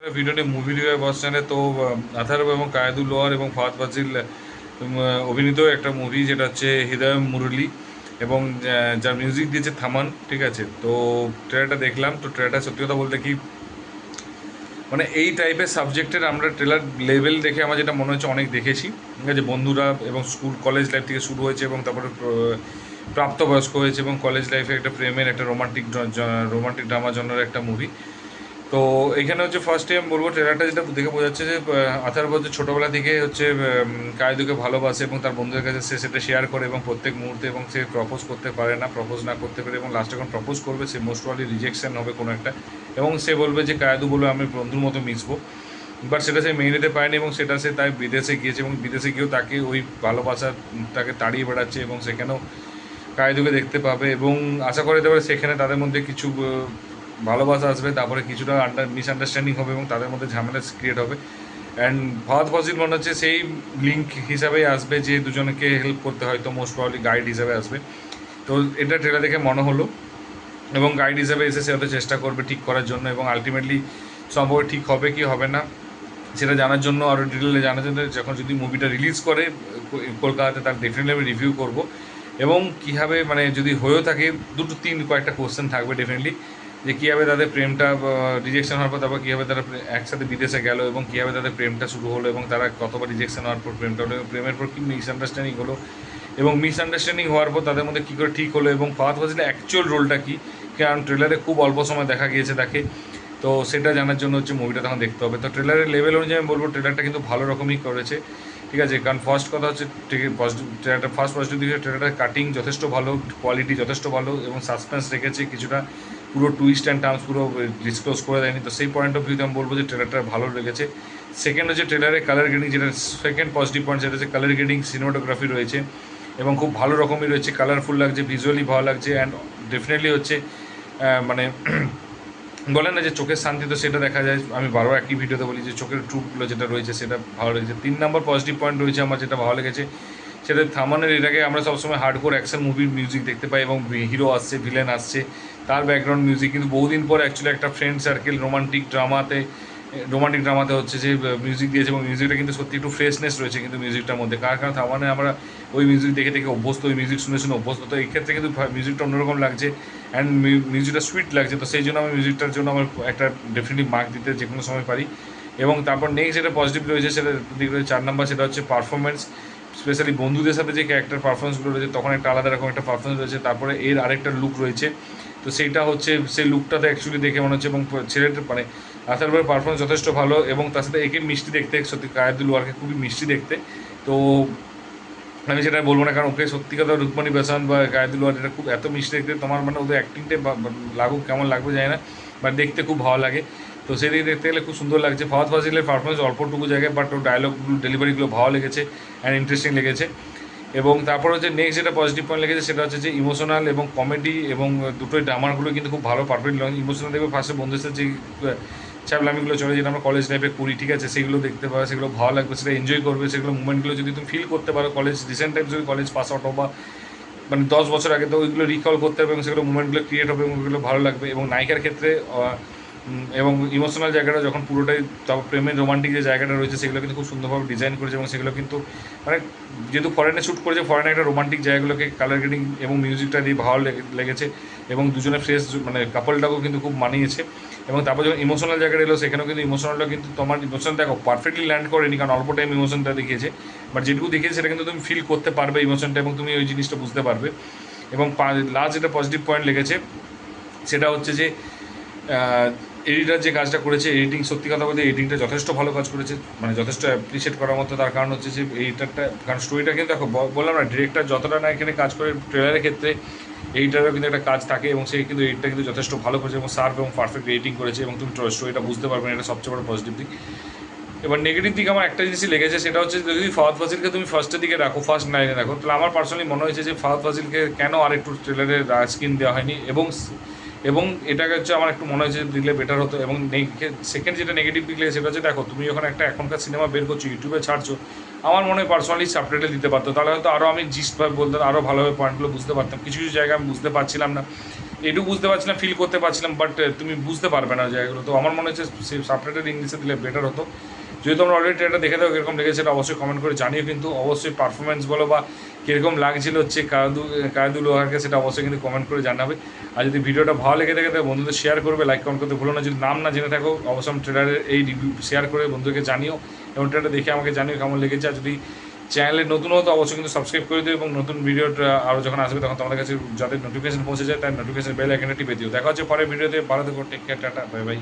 ভিডিওটি movie review বস চ্যানেলে তো আথারব এবং কায়েদুল লোহার এবং ফাহাদ ফাজিল অভিনীত একটা মুভি, যেটা হচ্ছে হৃদয় মুরলী, এবং যার মিউজিক দিয়েছে থামান। ঠিক আছে, তো ট্রেলারটা দেখলাম। তো ট্রেলারটা সত্যি কথা বলতে কি, মানে এই টাইপের সাবজেক্টের আমরা ট্রেলার লেভেল দেখে আমার যেটা মনে হচ্ছে অনেক দেখেছি। ঠিক আছে, বন্ধুরা এবং স্কুল কলেজ লাইফ থেকে শুরু হয়েছে এবং তারপরে প্রাপ্তবয়স্ক হয়েছে এবং কলেজ লাইফে একটা প্রেমের একটা রোমান্টিক ড্রামা জনের একটা মুভি। তো এখানে হচ্ছে ফার্স্ট টাইম বলবো, ট্রেলারটা যেটা দেখে বোঝা যাচ্ছে যে আথার হচ্ছে ছোটোবেলা থেকে হচ্ছে কায়দুকে ভালোবাসে এবং তার বন্ধুদের কাছে সে সেটা শেয়ার করে এবং প্রত্যেক মুহূর্তে, এবং সে প্রপোজ করতে পারে না, প্রপোজ না করতে পারে, এবং লাস্টে যখন প্রপোজ করবে সে মোস্ট প্রবাবলি রিজেকশন হবে কোনো একটা, এবং সে বলবে যে কায়দু বলবে আমি বন্ধুর মতো মিশবো। বাট সেটা সে মেনে নিতে পারেনি এবং সেটা সে তাই বিদেশে গিয়েছে, এবং বিদেশে গিয়েও তাকে ওই ভালোবাসাটাকে তাড়িয়ে বেড়াচ্ছে, এবং সেখানেও কায়দুকে দেখতে পাবে এবং আশা করে দেবে সেখানে তাদের মধ্যে কিছু ভালোবাসা আসবে, তারপরে কিছুটা মিসআন্ডারস্ট্যান্ডিং হবে এবং তাদের মধ্যে ঝামেলা ক্রিয়েট হবে। অ্যান্ড ফাহাদ ফাজিল মনে হচ্ছে সেই লিঙ্ক হিসাবেই আসবে, যে দুজনকে হেল্প করতে হয়তো মোস্ট প্রবলি গাইড হিসাবে আসবে। তো এটা ট্রেলার দেখে মনে হলো, এবং গাইড হিসাবে এসে সে হয়তো চেষ্টা করবে ঠিক করার জন্য, এবং আলটিমেটলি সম্ভব ঠিক হবে কি হবে না সেটা জানার জন্য, আরও ডিটেলে জানার জন্য যখন যদি মুভিটা রিলিজ করে কলকাতাতে, তার ডেফিনেটলি আমি রিভিউ করবো। এবং কীভাবে মানে যদি হয়েও থাকে, কয়েকটা কোশ্চেন থাকবে ডেফিনেটলি, যে কীভাবে তাদের প্রেমটা রিজেকশন হওয়ার পর তারপর কীভাবে তারা একসাথে বিদেশে গেল, এবং কীভাবে তাদের প্রেমটা শুরু হলো, এবং তারা কতবার রিজেকশন হওয়ার পর প্রেমটা হলো, প্রেমের পর কী মিসআন্ডারস্ট্যান্ডিং হলো, এবং মিসআন্ডারস্ট্যান্ডিং হওয়ার পর তাদের মধ্যে কী করে ঠিক হলো, এবং ফাহাদ ফাজিলের অ্যাকচুয়াল রোলটা কী, কারণ ট্রেলারে খুব অল্প সময় দেখা গিয়েছে তাকে। তো সেটা জানার জন্য হচ্ছে মুভিটা তখন দেখতে হবে। তো ট্রেলারের লেভেল অনুযায়ী আমি বলবো ট্রেলারটা কিন্তু ভালো রকমই করেছে। ঠিক আছে, কারণ ফার্স্ট কথা হচ্ছে ট্রেলারটা ফার্স্ট পজিটিভ দিকে ট্রেলারটার কাটিং যথেষ্ট ভালো, কোয়ালিটি যথেষ্ট ভালো, এবং সাসপেন্স রেখেছে কিছুটা, পুরো টুইস্ট অ্যান্ড টার্মস পুরো ডিসক্লোজ করে দেয়নি। তো সেই পয়েন্ট অফ ভিউতে আমি বলবো যে ট্রেলারটা ভালো লেগেছে। সেকেন্ড হচ্ছে ট্রেলারের কালার গ্রেডিং, যেটা সেকেন্ড পজিটিভ পয়েন্ট, সেটা হচ্ছে কালার গ্রেডিং, সিনেমাটোগ্রাফি রয়েছে এবং খুব ভালো রকমই রয়েছে, কালারফুল লাগছে, ভিজুয়ালি ভালো লাগছে, অ্যান্ড ডেফিনেটলি হচ্ছে মানে বলে না যে চোখের শান্তি, তো সেটা দেখা যায়। আমি বারবার একই ভিডিওতে বলি যে চোখের ট্রুপগুলো যেটা রয়েছে সেটা ভালো লেগেছে। 3 নম্বর পজিটিভ পয়েন্ট রয়েছে আমার যেটা ভালো লেগেছে, সেটা থামানের এর আগে আমরা সবসময় হার্ডকোর অ্যাকশন মুভির মিউজিক দেখতে পাই, এবং হিরো আসছে, ভিলেন আসছে, তার ব্যাকগ্রাউন্ড মিউজিক, কিন্তু বহুদিন পর অ্যাকচুয়ালি একটা ফ্রেন্ড সার্কেল রোমান্টিক ড্রামাতে হচ্ছে যে মিউজিক দিয়েছে, এবং মিউজিকটা কিন্তু সত্যি একটু ফ্রেশনেস রয়েছে কিন্তু মিউজিকটার মধ্যে, কারণ থামানে আমরা ওই মিউজিক দেখে দেখে অভ্যস্ত, ওই মিউজিক শুনে শুনে অভ্যস্ত। তো এই ক্ষেত্রে কিন্তু মিউজিকটা অন্যরকম লাগছে, অ্যান্ড মিউজিকটা সুইট লাগছে। তো সেই জন্য আমি মিউজিকটার জন্য আমার একটা ডেফিনেটলি মার্ক দিতে যে কোনো সময় পারি। এবং তারপর নেক্সট যেটা পজিটিভ রয়েছে সেটা দিক রয়েছে 4 নম্বর, সেটা হচ্ছে পারফরমেন্স, স্পেশালি বন্ধুদের সাথে যে ক্যারেক্টার পারফরমেন্সগুলো রয়েছে তখন একটা আলাদা রকম একটা পারফরমেন্স রয়েছে। তারপরে এর আরেকটা লুক রয়েছে, তো সেইটা হচ্ছে সেই লুকটাতে অ্যাকচুয়ালি দেখে মনে হচ্ছে, এবং ছেলেটা মানে আসারপরের পারফরমেন্স যথেষ্ট ভালো, এবং তার সাথে একে মিষ্টি দেখতে, সত্যি কায়েদুল ওয়ারকে খুবই মিষ্টি দেখতে। তো আমি সেটা বলবো না, কারণ ওকে সত্যি কথা রুকমণি বেসান বা কায়েদুল ওয়ার এটা খুব এত মিষ্টি দেখতে, তোমার মানে ওদের অ্যাক্টিংটা লাগুক কেমন লাগবে যায় না, বাট দেখতে খুব ভালো লাগে। তো সেই দিকে দেখতে গেলে খুব সুন্দর লাগছে। ফাহাদ ফাজিলের পারফরমেন্স অল্পটুকু জায়গায়, বাট ওর ডায়লগগুলো ডেলিভারিগুলো ভালো লেগেছে অ্যান্ড ইন্টারেস্টিং লেগেছে। এবং তারপর হচ্ছে নেক্সট যেটা পজিটিভ পয়েন্ট লেগেছে সেটা হচ্ছে যে ইমোশনাল এবং কমেডি, এবং দুটোই ড্রামাগুলো কিন্তু খুব ভালো পারফেক্ট। ইমোশনাল দেখবে ফার্স্টে বন্ধুদের সাথে যে ছ্যাবলামিগুলো চলে, যেটা আমরা কলেজ লাইফে করি, ঠিক আছে, সেগুলো দেখতে পাবে, সেগুলো ভালো লাগবে, সেটা এনজয় করবে, সেগুলো মুমেন্টগুলো যদি তুমি ফিল করতে পারো, কলেজ রিসেন্ট টাইম যদি কলেজ পাস আউট বা মানে 10 বছর আগে, তো ওইগুলো রিকল করতে হবে এবং সেগুলো মুমেন্টগুলো ক্রিয়েট হবে এবং ওইগুলো ভালো লাগবে। এবং নায়িকার ক্ষেত্রে এবং ইমোশনাল জায়গাটা যখন পুরোটাই, তারপর প্রেমের রোমান্টিক যে জায়গাটা রয়েছে সেগুলো কিন্তু খুব সুন্দরভাবে ডিজাইন করেছে, এবং সেগুলো কিন্তু মানে যেহেতু ফরেনে শ্যুট করেছে, ফরেনে একটা রোমান্টিক জায়গাগুলোকে কালার গ্রেডিং এবং মিউজিকটা দিয়ে ভালো লেগেছে, এবং দুজনের ফ্রেশ মানে কাপলটাকেও কিন্তু খুব মানিয়েছে। এবং তারপর যখন ইমোশনাল জায়গাটা এলো সেখানেও কিন্তু ইমোশনালটা কিন্তু তোমার ইমোশন দেখো পারফেক্টলি ল্যান্ড করেনি, কারণ অল্প টাইম ইমোশনটা দেখিয়েছে, বাট যেটুকু দেখিয়েছে সেটা কিন্তু তুমি ফিল করতে পারবে ইমোশনটা, এবং তুমি ওই জিনিসটা বুঝতে পারবে। এবং লাস্ট যেটা পজিটিভ পয়েন্ট লেগেছে সেটা হচ্ছে যে এডিটার যে কাজটা করেছে, এডিটিং, সত্যি কথা বলতে এডিটিংটা যথেষ্ট ভালো কাজ করেছে, মানে যথেষ্ট অ্যাপ্রিসিয়েট করার মতো। তার কারণ হচ্ছে যে এডিটারটা, কারণ স্টোরিটা কিন্তু দেখো বললাম না, ডিরেক্টর যতটা না এখানে কাজ করে ট্রেলারের ক্ষেত্রে, এডিটারও কিন্তু একটা কাজ থাকে, এবং সেই কিন্তু এডিটটা কিন্তু যথেষ্ট ভালো করেছে এবং শার্প এবং পারফেক্ট এডিটিং করেছে, এবং তুমি স্টোরিটা বুঝতে পারবে না, এটা সবচেয়ে বড় পজিটিভ দিক। এবার নেগেটিভ দিক আমার একটা জিনিসই লেগেছে, সেটা হচ্ছে যদি ফাহাদ ফাজিলকে তুমি ফার্স্টের দিকে রাখো, ফার্স্ট লাইনে রাখো, তাহলে আমার পার্সোনালি মনে হয়েছে যে ফাহাদ ফাজিলকে কেন আর একটু ট্রেলারে স্ক্রিন দেওয়া হয়নি, এবং এটাকে হচ্ছে আমার একটু মনে হয়েছে দিলে বেটার হতো। এবং সেকেন্ড যেটা নেগেটিভ দিক লেগে সেটা হচ্ছে, দেখো তুমি যখন একটা এখনকার সিনেমা বের করছো, ইউটিউবে ছাড়ছো, আমার মনে হয় পার্সোনালি সাবটাইটেল দিতে পারতো, তাহলে হয়তো আরও আমি জিস্টভাবে বলতে, আরও ভালোভাবে পয়েন্টগুলো বুঝতে পারতাম। কিছু কিছু জায়গায় আমি বুঝতে পারছিলাম না, এটুকু বুঝতে পারছিলাম, ফিল করতে পারছিলাম, বাট তুমি বুঝতে পারবে না জায়গাগুলো। তো আমার মনে হচ্ছে সাবটাইটেল ইংলিশে দিলে বেটার হতো। যদি তোমরা অলরেডি ট্রেলারটা দেখে দাও কীরকম লেগেছে সেটা অবশ্যই কমেন্ট করে জানিও, কিন্তু অবশ্যই পারফরমেন্স বলো বা কীরকম লাগছিল হচ্ছে কায়দু লোহারকে সেটা অবশ্যই কিন্তু কমেন্ট করে জানাবে। আর যদি ভিডিওটা ভালো লেগে থাকে তাহলে বন্ধুদের শেয়ার করবে, লাইক কমেন্ট করতে ভুলো না। যদি নাম না জেনে থাকো অবশ্যই ট্রেলারের এই রিভিউ শেয়ার করে বন্ধুদেরকে জানিও, এবং ট্রেলারটা দেখে আমাকে জানিও কেমন লেগেছে। আর যদি চ্যানেলে নতুন হতো অবশ্যই কিন্তু সাবস্ক্রাইব করে দিও, এবং নতুন ভিডিওটা আরও যখন আসবে তখন তোমাদের কাছে যাদের নোটিফিকেশন পৌঁছে যায় তার নোটিফিকেশন বেল আইকনটা টিপে দিও। দেখা হচ্ছে পরের ভিডিওতে, ভালো থেকো, take care, tata, bye by.